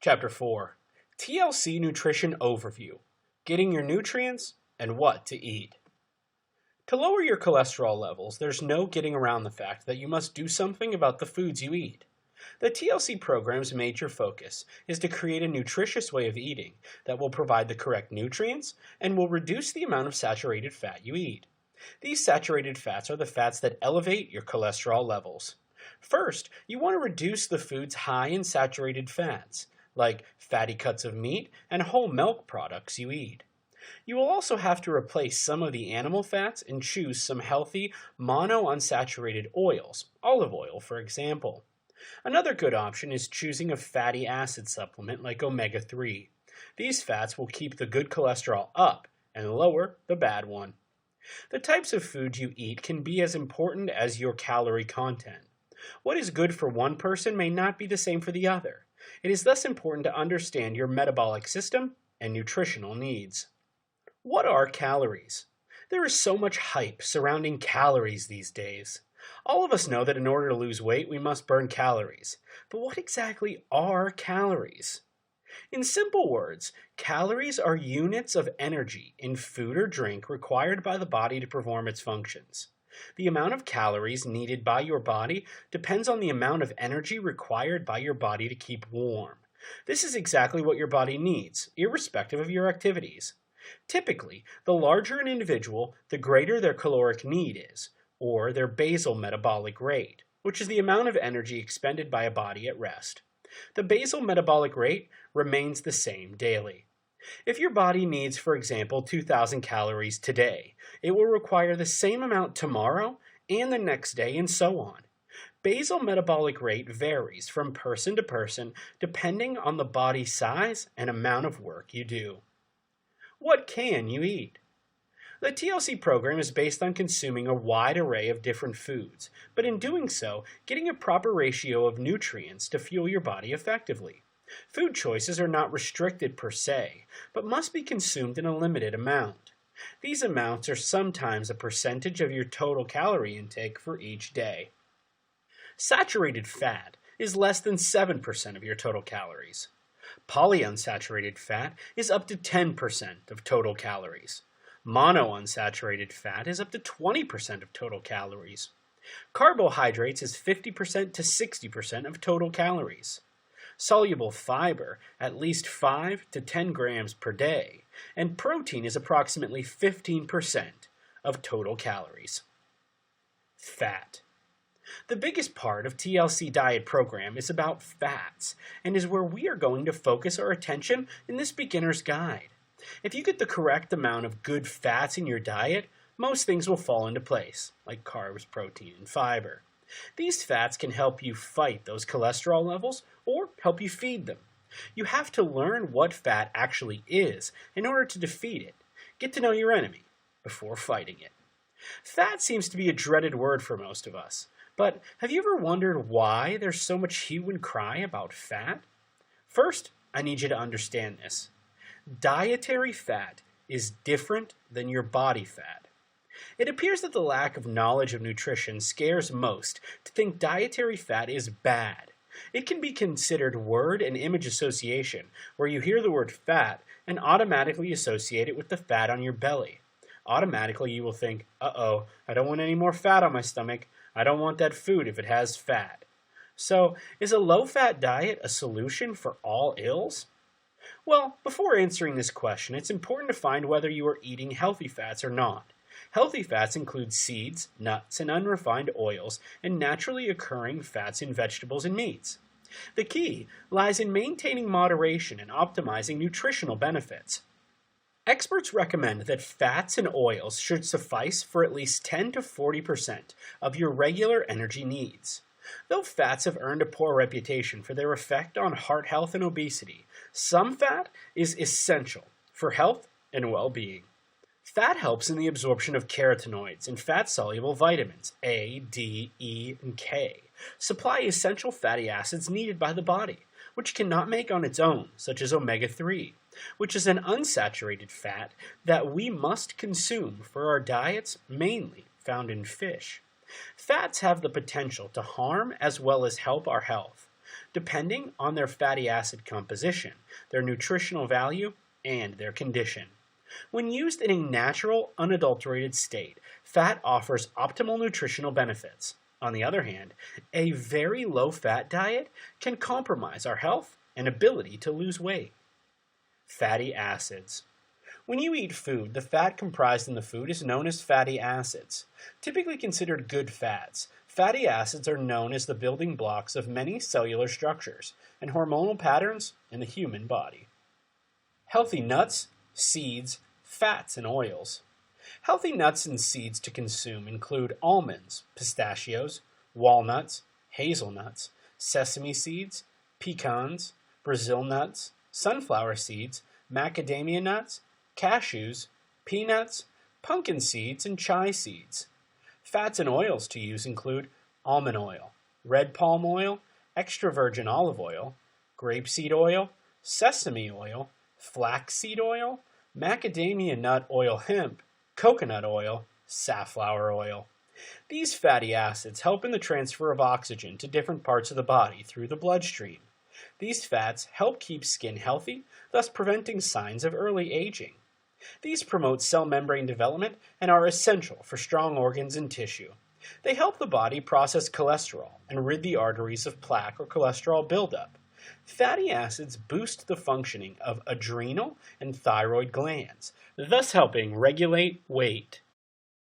Chapter 4 TLC Nutrition Overview Getting Your Nutrients and What to Eat. To lower your cholesterol levels, there's no getting around the fact that you must do something about the foods you eat. The TLC program's major focus is to create a nutritious way of eating that will provide the correct nutrients and will reduce the amount of saturated fat you eat. These saturated fats are the fats that elevate your cholesterol levels. First, you want to reduce the foods high in saturated fats, like fatty cuts of meat and whole milk products you eat. You will also have to replace some of the animal fats and choose some healthy monounsaturated oils, olive oil for example. Another good option is choosing a fatty acid supplement like omega-3. These fats will keep the good cholesterol up and lower the bad one. The types of food you eat can be as important as your calorie content. What is good for one person may not be the same for the other. It is thus important to understand your metabolic system and nutritional needs. What are calories? There is so much hype surrounding calories these days. All of us know that in order to lose weight, we must burn calories. But what exactly are calories? In simple words, calories are units of energy in food or drink required by the body to perform its functions. The amount of calories needed by your body depends on the amount of energy required by your body to keep warm. This is exactly what your body needs, irrespective of your activities. Typically, the larger an individual, the greater their caloric need is, or their basal metabolic rate, which is the amount of energy expended by a body at rest. The basal metabolic rate remains the same daily. If your body needs, for example, 2,000 calories today, it will require the same amount tomorrow and the next day and so on. Basal metabolic rate varies from person to person depending on the body size and amount of work you do. What can you eat? The TLC program is based on consuming a wide array of different foods, but in doing so, getting a proper ratio of nutrients to fuel your body effectively. Food choices are not restricted per se, but must be consumed in a limited amount. These amounts are sometimes a percentage of your total calorie intake for each day. Saturated fat is less than 7% of your total calories. Polyunsaturated fat is up to 10% of total calories. Monounsaturated fat is up to 20% of total calories. Carbohydrates is 50% to 60% of total calories. Soluble fiber, at least 5 to 10 grams per day, and protein is approximately 15% of total calories. Fat. The biggest part of TLC diet program is about fats, and is where we are going to focus our attention in this beginner's guide. If you get the correct amount of good fats in your diet, most things will fall into place, like carbs, protein, and fiber. These fats can help you fight those cholesterol levels or help you feed them. You have to learn what fat actually is in order to defeat it. Get to know your enemy before fighting it. Fat seems to be a dreaded word for most of us, but have you ever wondered why there's so much hue and cry about fat? First, I need you to understand this. Dietary fat is different than your body fat. It appears that the lack of knowledge of nutrition scares most to think dietary fat is bad. It can be considered word and image association, where you hear the word fat and automatically associate it with the fat on your belly. Automatically you will think, uh-oh, I don't want any more fat on my stomach. I don't want that food if it has fat. So, is a low-fat diet a solution for all ills? Well, before answering this question, it's important to find whether you are eating healthy fats or not. Healthy fats include seeds, nuts, and unrefined oils, and naturally occurring fats in vegetables and meats. The key lies in maintaining moderation and optimizing nutritional benefits. Experts recommend that fats and oils should suffice for at least 10 to 40% of your regular energy needs. Though fats have earned a poor reputation for their effect on heart health and obesity, some fat is essential for health and well-being. Fat helps in the absorption of carotenoids and fat-soluble vitamins A, D, E, and K. Supply essential fatty acids needed by the body, which cannot make on its own, such as omega-3, which is an unsaturated fat that we must consume for our diets, mainly found in fish. Fats have the potential to harm as well as help our health. depending on their fatty acid composition, their nutritional value, and their condition. When used in a natural, unadulterated state, fat offers optimal nutritional benefits. On the other hand, a very low-fat diet can compromise our health and ability to lose weight. Fatty acids. When you eat food, the fat comprised in the food is known as fatty acids. Typically considered good fats, fatty acids are known as the building blocks of many cellular structures and hormonal patterns in the human body. Healthy nuts, seeds, fats, and oils. Healthy nuts and seeds to consume include almonds, pistachios, walnuts, hazelnuts, sesame seeds, pecans, Brazil nuts, sunflower seeds, macadamia nuts, cashews, peanuts, pumpkin seeds, and chia seeds. Fats and oils to use include almond oil, red palm oil, extra virgin olive oil, grapeseed oil, sesame oil, flaxseed oil, macadamia nut oil hemp, coconut oil, safflower oil. These fatty acids help in the transfer of oxygen to different parts of the body through the bloodstream. These fats help keep skin healthy, thus preventing signs of early aging. These promote cell membrane development and are essential for strong organs and tissue. They help the body process cholesterol and rid the arteries of plaque or cholesterol buildup. Fatty acids boost the functioning of adrenal and thyroid glands, thus helping regulate weight.